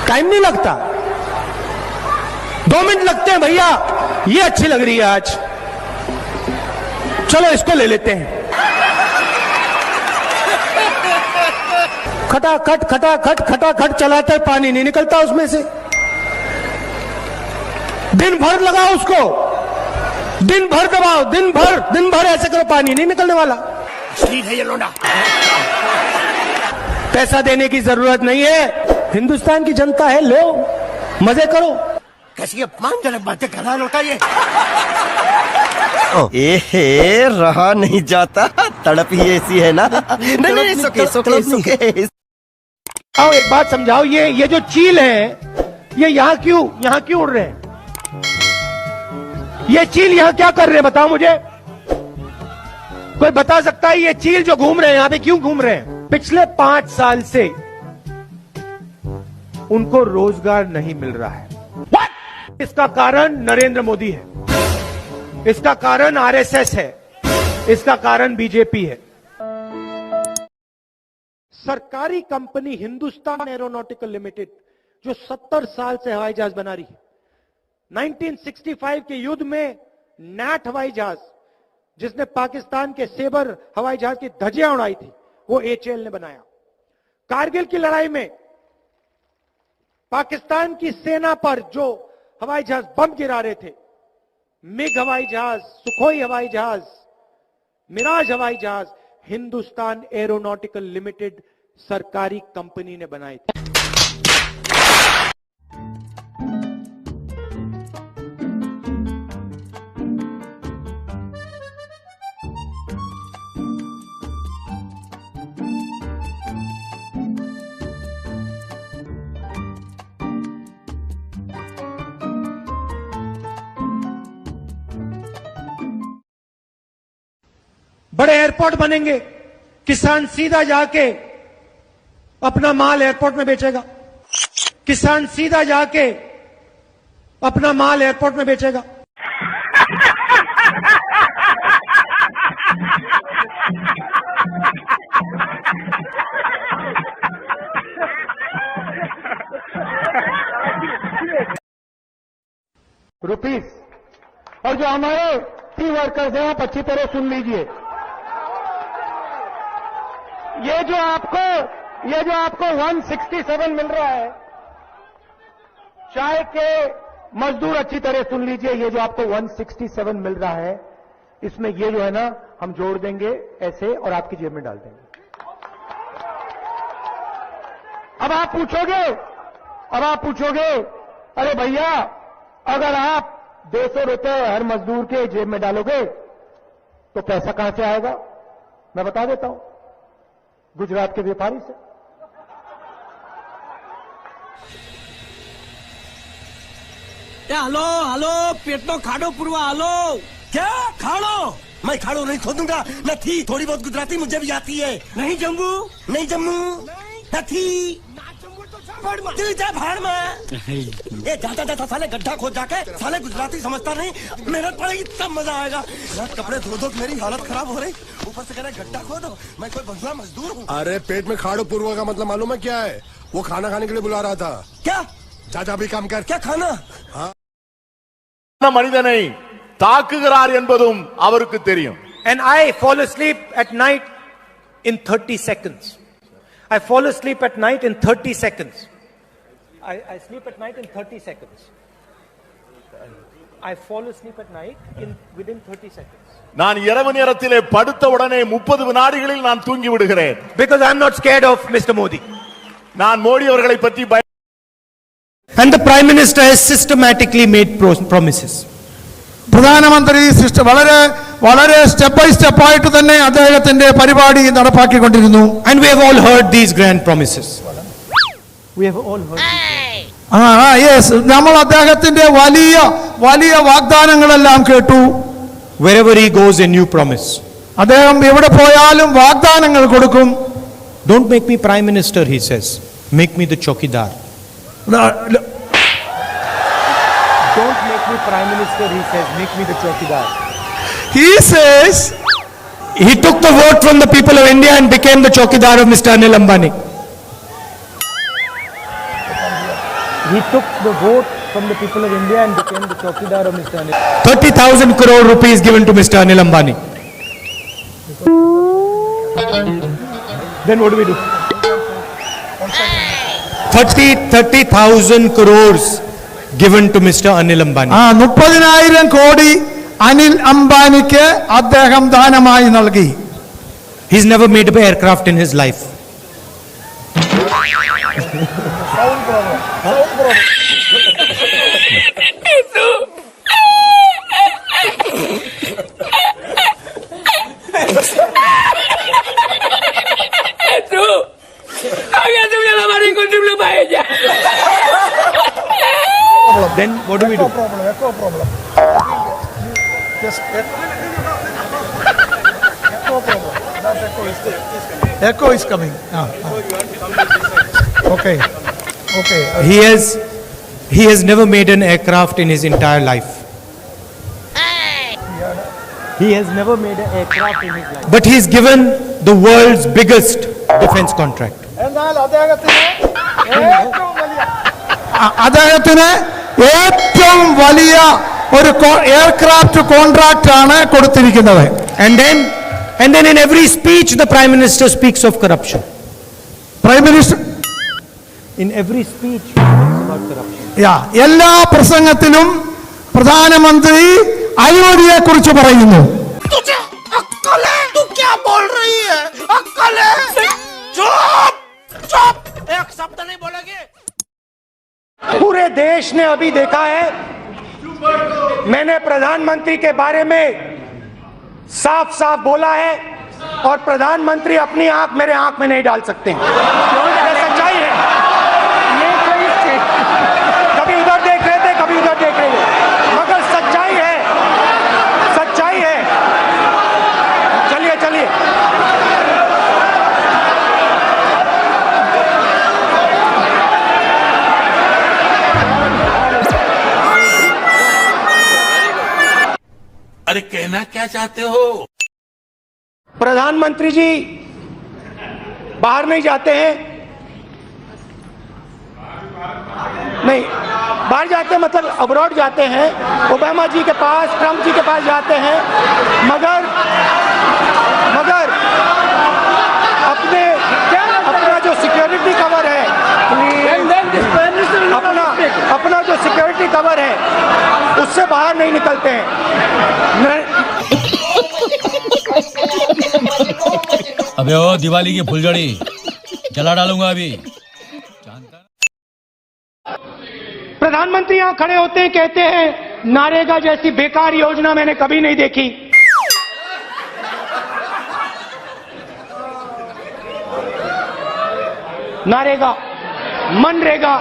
Time नहीं लगता, 2 minute लगते हैं भैया। ये अच्छी लग रही है आज, चलो इसको ले लेते हैं। खटाखट खटाखट खटाखट चलाते हैं, पानी नहीं निकलता उसमें से। दिन भर लगाओ उसको, दिन भर दबाओ, दिन भर ऐसे करो, पानी नहीं निकलने वाला। है ये लोंडा। पैसा देने की जरूरत नहीं है, हिंदुस्तान की जनता है, लो मजे करो। कैसी अपमानजनक बातें कर रहा लौटा ये। एहे, रहा नहीं जाता, तड़प ही ऐसी है ना। नहीं, सुके। आओ एक बात समझाओ, ये जो चील है, ये यहाँ क्यों उड़ रहे हैं? ये चील यहाँ क्या कर रहे हैं, बताओ मुझे। कोई बता सकता है ये चील जो घूम रहे हैं यहाँ पे क्यों घूम रहे हैं? पिछले 5 साल से उनको रोजगार नहीं मिल रहा है। What? इसका कारण नरेंद्र मोदी है, इसका कारण आरएसएस है, इसका कारण बीजेपी है। सरकारी कंपनी हिंदुस्तान एरोनॉटिकल लिमिटेड जो 70 साल से हवाई जहाज बना रही है, 1965 के युद्ध में नैट हवाई जहाज जिसने पाकिस्तान के सेबर हवाई जहाज की धज्जियां उड़ाई थी, वो एचएएल ने बनाया। कारगिल की लड़ाई में पाकिस्तान की सेना पर जो हवाई जहाज बम गिरा रहे थे, मिग हवाई जहाज, सुखोई हवाई जहाज, मिराज हवाई जहाज, हिंदुस्तान एरोनॉटिकल लिमिटेड सरकारी कंपनी ने बनाई थी। बड़े एयरपोर्ट बनेंगे, किसान सीधा जाके अपना माल एयरपोर्ट में बेचेगा, किसान सीधा जाके अपना माल एयरपोर्ट में बेचेगा। रुपीस। और जो हमारे टी वर्कर्स हैं, आप अच्छी तरह सुन लीजिए, ये जो आपको 167 मिल रहा है, चाय के मजदूर अच्छी तरह सुन लीजिए, ये जो आपको 167 मिल रहा है, इसमें ये जो है ना हम जोड़ देंगे ऐसे और आपकी जेब में डाल देंगे। अब आप पूछोगे अरे भैया, अगर आप 200 रुपए हर मजदूर के जेब में डालोगे तो पैसा कहां से आएगा? मैं बता देता हूं, गुजरात के व्यापारी से। હાલો પેટનો ખાડો પૂરવા હાલો। क्या खाड़ो? मैं खाड़ो नहीं खोदूंगा, नहीं। थोड़ी बहुत गुजराती मुझे भी आती है। नहीं जम्मू नहीं तू जा भाड़ में। ये जाता साले गड्ढा खोद जाके, साले गुजराती समझता नहीं, मेहनत पड़ेगी तब मजा आएगा। कपड़े धो धो मेरी हालत खराब हो रही, ऊपर से कह रहे गड्ढा खोदो, मैं कोई बंधुआ मजदूर हूँ। अरे पेट में खाड़ो पूर्वा का मतलब मालूम है क्या है? वो खाना खाने के लिए बुला रहा था। क्या? जा भी काम कर। क्या खाना? மனிதனை தாக்குகிறார் என்பதும் அவருக்கு தெரியும். And I fall asleep at night in 30 seconds. I fall asleep at night in 30 seconds. I sleep at night in 30 seconds. I fall asleep at night within 30 seconds. நான் இரவு நேரத்திலே படுத்த உடனே 30 வினாடிகளில் நான் தூங்கி விடுகிறேன். Because I am not scared of Mr. Modi. நான் மோடி அவர்களை பற்றி And the Prime Minister has systematically made promises. പ്രധാനമന്ത്രി വളരെ സ്റ്റെപ്പ് ബൈ സ്റ്റെപ്പ് ആയിട്ട് തന്നെ അദ്ദേഹത്തിന്റെ പരിപാടി നടപ്പാക്കിക്കൊണ്ടിരുന്നു. And we have all heard these grand promises. We have all heard. Yes, നമ്മൾ അദ്ദേഹത്തിന്റെ വലിയ വാഗ്ദാനങ്ങളെല്ലാം കേട്ടു. Wherever he goes, a new promise. അദ്ദേഹം എവിടെ പോയാലും വാഗ്ദാനങ്ങൾ കൊടുക്കും. Don't make me Prime Minister, he says. Make me the chokidar. Don't make me Prime Minister, he says. Make me the chokidar. He says he took the vote from the people of India and became the chokidar of Mr. Anil Ambani. He took the vote from the people of India and became the chowkidar of Mr. Anil. 30,000 crore rupees given to Mr. Anil Ambani. Then what do we do? 30,000 crores given to Mr. Anil Ambani. 30,000 കോടി അനിൽ അംബാനിക്ക് അദ്ദേഹം ദാനമായി നൽകി. He's never made an aircraft in his life. Then what do we do? Echo is coming. Okay. He has never made an aircraft in his entire life. He has never made an aircraft in his life. But he's given the world's biggest defense contract. എന്നാൽ അദ്ദേഹത്തിന് ഏറ്റവും വലിയ ഒരു aircraft contract ആണ് കൊടുത്തിരിക്കുന്നത്. And then in every speech the Prime Minister speaks of corruption. Prime minister In every speech, he talks about corruption. എല്ലാ പ്രസംഗത്തിലും പ്രധാനമന്ത്രി അഴിമതിയെ കുറിച്ച് പറയുന്നു. पूरे देश ने अभी देखा है, मैंने प्रधानमंत्री के बारे में साफ साफ बोला है और प्रधानमंत्री अपनी आंख मेरे आंख में नहीं डाल सकते हैं. ये सच्चाई है. कभी उधर देख रहे थे, कभी उधर देख रहे थे, मगर सच्चाई है. चलिए अरे कहना क्या चाहते हो? प्रधानमंत्री जी बाहर नहीं जाते हैं. नहीं, बाहर जाते हैं मतलब अब्रॉड जाते हैं. ओबामा जी के पास, ट्रंप जी के पास जाते हैं, मगर अपना जो सिक्योरिटी कवर है, अपना जो सिक्योरिटी कवर है उससे बाहर नहीं निकलते हैं. अबे ओ दिवाली की फुलझड़ी जला डालूंगा अभी. प्रधानमंत्री यहां खड़े होते हैं, कहते हैं नारेगा जैसी बेकार योजना मैंने कभी नहीं देखी. नारेगा, मनरेगा,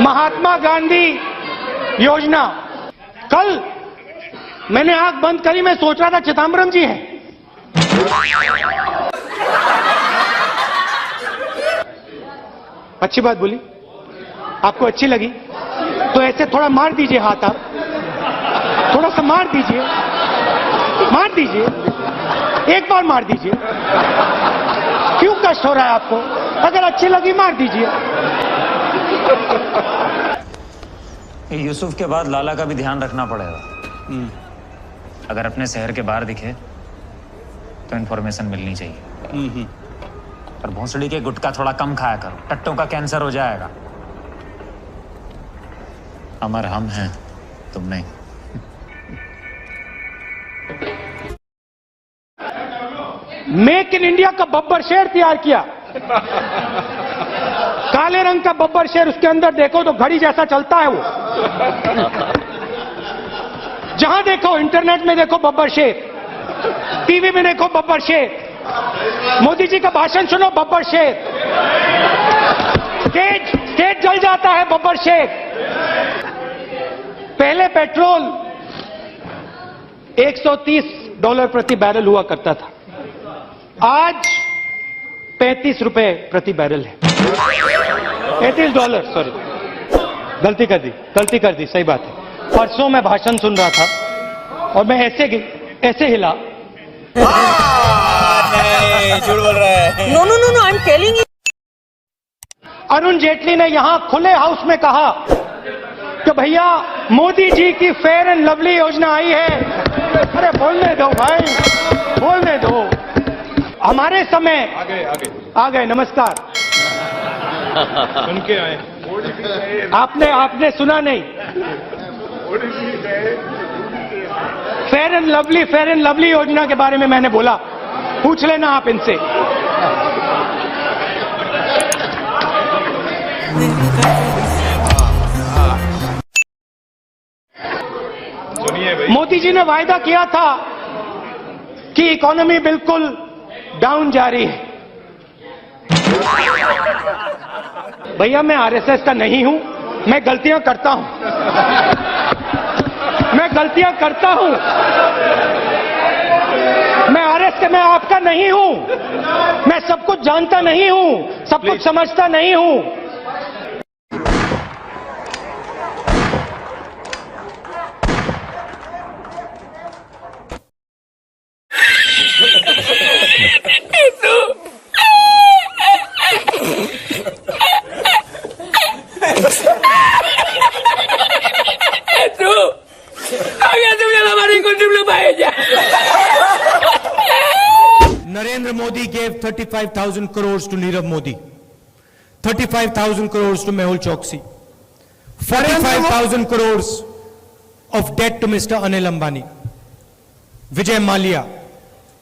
महात्मा गांधी योजना. कल मैंने आंख बंद करी, मैं सोच रहा था चिदम्बरम जी हैं. अच्छी बात बोली, आपको अच्छी लगी तो ऐसे थोड़ा मार दीजिए हाथ. आप थोड़ा सा मार दीजिए, एक बार मार दीजिए. क्यों कष्ट हो रहा है आपको? अगर अच्छी लगी मार दीजिए. यूसुफ के बाद लाला का भी ध्यान रखना पड़ेगा. अगर अपने शहर के बाहर दिखे तो इन्फॉर्मेशन मिलनी चाहिए. और भोंसड़ी के गुटखा थोड़ा कम खाया करो, टट्टों का कैंसर हो जाएगा. अमर हम हैं, तुम नहीं. मेक इन इंडिया का बब्बर शेर तैयार किया. काले रंग का बब्बर शेर, उसके अंदर देखो तो घड़ी जैसा चलता है वो. जहां देखो, इंटरनेट में देखो बब्बर शेर, टीवी में देखो बब्बर शेर, मोदी जी का भाषण सुनो बब्बर शेर, स्टेज जल जाता है बब्बर शेर. पहले पेट्रोल $130 प्रति बैरल हुआ करता था, आज $35 प्रति बैरल है. $35, सॉरी, गलती कर दी, सही बात है. परसों मैं भाषण सुन रहा था और मैं ऐसे हिला. झूठ बोल रहा है। No, no, no, no. I'm telling you. Arun Jaitley ने यहां खुले हाउस में कहा कि भैया मोदी जी की फेयर एंड लवली योजना आई है। अरे बोलने दो भाई, बोलने दो। हमारे समय आ गए नमस्कार। सुन के आए। आपने सुना नहीं। फेयर एंड लवली योजना के बारे में मैंने बोला, पूछ लेना आप इनसे। मोदी जी ने वायदा किया था कि इकोनॉमी बिल्कुल डाउन जा रही है। भैया मैं आरएसएस का नहीं हूं, मैं गलतियां करता हूं, मैं आरएसएस में आपका नहीं हूं, मैं सब कुछ जानता नहीं हूं, सब कुछ समझता नहीं हूं। Narendra Modi gave 35,000 crores to Nirav Modi, 35,000 crores to Mehul Choksi, 45,000 crores of debt to Mr. Anil Ambani, Vijay Mallya,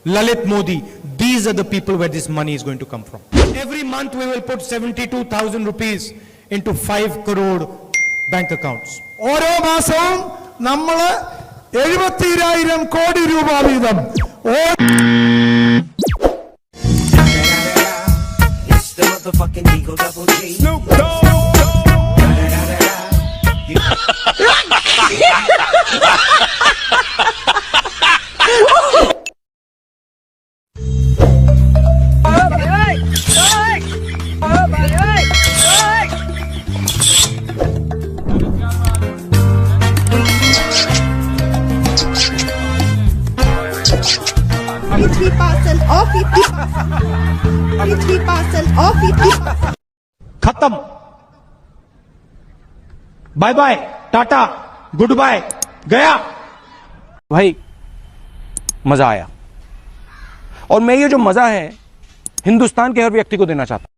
Lalit Modi. These are the people where this money is going to come from. Every month we will put 72,000 rupees into 5 crore bank accounts. ഓരോ മാസവും നമ്മൾ 72,000 കോടി രൂപ വീതം खत्म। Bye bye, tata, good bye, गया। भाई मजा आया, और मैं ये जो मजा है हिंदुस्तान के हर व्यक्ति को देना चाहता हूं।